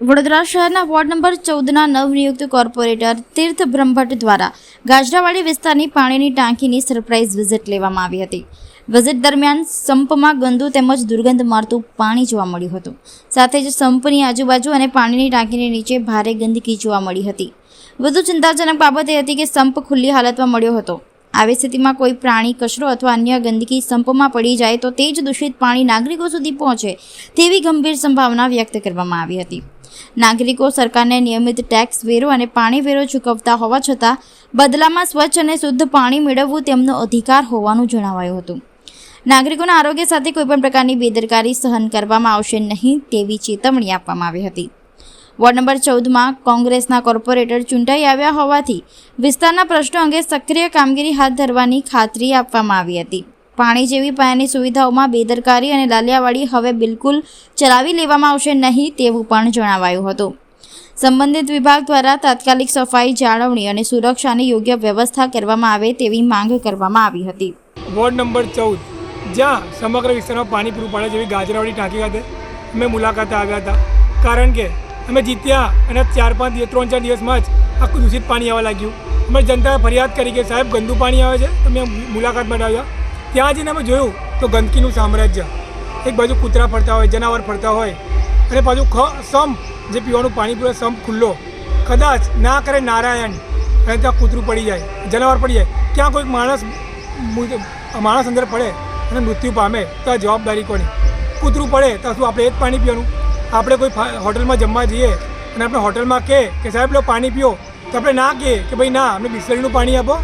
વડોદરા શહેરના ward number 14ના નવનિયુક્ત corporator તીર્થ બ્રહ્મભટ્ટ દ્વારા ગાજરાવાડી વિસ્તારની પાણીની ટાંકીની સરપ્રાઇઝ વિઝિટ લેવામાં આવી હતી। વિઝિટ દરમિયાન સંપમાં ગંદુ તેમજ દુર્ગંધ મારતું પાણી જોવા મળ્યું હતું। સાથે જ સંપની આજુબાજુ અને પાણીની ટાંકીની નીચે ભારે ગંદકી જોવા મળી હતી। વધુ ચિંતાજનક બાબત એ હતી કે સંપ ખુલ્લી હાલતમાં મળ્યો હતો। આવી સ્થિતિમાં કોઈ પ્રાણી, કચરો અથવા અન્ય ગંદકી સંપમાં પડી જાય તો તે જ દૂષિત પાણી નાગરિકો સુધી પહોંચે તેવી ગંભીર સંભાવના વ્યક્ત કરવામાં આવી હતી। નાગરિકો સરકારને નિયમિત ટેક્સ, વેરો અને પાણી વેરો ચૂકવતા હોવા છતાં બદલામાં સ્વચ્છ અને શુદ્ધ પાણી મેળવવું તેમનો અધિકાર હોવાનું જણાવાયું હતું। નાગરિકોના આરોગ્ય સાથે કોઈપણ પ્રકારની બેદરકારી સહન કરવામાં આવશે નહીં તેવી ચેતવણી આપવામાં આવી હતી। વોર્ડ નંબર 14માં કોંગ્રેસના કોર્પોરેટર ચૂંટાઈ આવ્યા હોવાથી વિસ્તારના પ્રશ્નો અંગે સક્રિય કામગીરી હાથ ધરવાની ખાતરી આપવામાં આવી હતી। પાણી જેવી પાયાની સુવિધાઓમાં બેદરકારી અને લાલિયાવાડી હવે બિલકુલ ચલાવી લેવામાં આવશે નહીં તેવું પણ જણાવાયું હતું। સંબંધિત વિભાગ દ્વારા તાત્કાલિક સફાઈ, જાળવણી અને સુરક્ષાની યોગ્ય વ્યવસ્થા કરવામાં આવે તેવી માંગ કરવામાં આવી હતી। વોર્ડ નંબર 14 જ્યાં સમગ્ર વિસ્તારમાં પાણી પૂરું પાડે જેવી ગાજરાવાડી ટાંકી ખાતે અમે મુલાકાતે આવ્યા હતા, કારણ કે અમે જીત્યા અને 3-4 દિવસમાં જ આખું દૂષિત પાણી આવવા લાગ્યું। અમે જનતાએ ફરિયાદ કરી કે સાહેબ ગંદુ પાણી આવે છે, અમે મુલાકાત માટે આવ્યા। ત્યાં જઈને અમે જોયું તો ગંદકીનું સામ્રાજ્ય, એક બાજુ કૂતરા ફરતા હોય, જનાવર ફરતા હોય અને બાજુ સંપ જે પીવાનું પાણી પીવે સંપ ખુલ્લો, કદાચ ના કરે નારાયણ અને ત્યાં કૂતરું પડી જાય, જનાવર પડી જાય, ક્યાં કોઈ માણસ અંદર પડે અને મૃત્યુ પામે તો આ જવાબદારી કોની? કૂતરું પડે તો શું આપણે એ જ પાણી પીવાનું? આપણે કોઈ હોટલમાં જમવા જઈએ અને આપણે હોટલમાં કહે કે સાહેબ લો પાણી પીઓ, તો આપણે ના કહીએ કે ભાઈ ના, અમને બિસ્લરીનું પાણી આપો,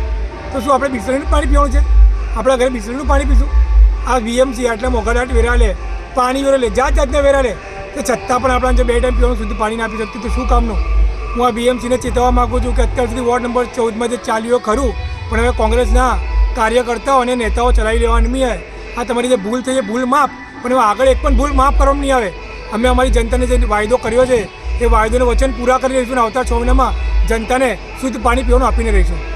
તો શું આપણે બિસ્લરીનું પાણી પીવાનું છે? આપણા ઘરે બિસ્લરીનું પાણી પીશું? આ વીએમસી આટલા મોઘાટ વેરા લે, પાણી વેરો લે, જાતના વેરા લે, તો છતાં પણ આપણા જો 2 ટાઈમ પીવાનું શુદ્ધ પાણી ના આપી શકતું તો શું કામનું? હું આ વીએમસીને ચેતવવા માગું છું કે અત્યાર સુધી વોર્ડ નંબર 14માં જે ચાલ્યું ખરું, પણ હવે કોંગ્રેસના કાર્યકર્તાઓ અને નેતાઓ ચલાવી લેવાની નહીં આવે। આ તમારી જે ભૂલ થઈ છે ભૂલ માફ, પણ હવે આગળ એક પણ ભૂલ માફ કરવામાં નહીં આવે। અમે અમારી જનતાને જે વાયદો કર્યો છે એ વાયદોને વચન પૂરા કરી રહીશું અને આવતા 6 મહિનામાં જનતાને શુદ્ધ પાણી પીવાનું આપીને રહીશું।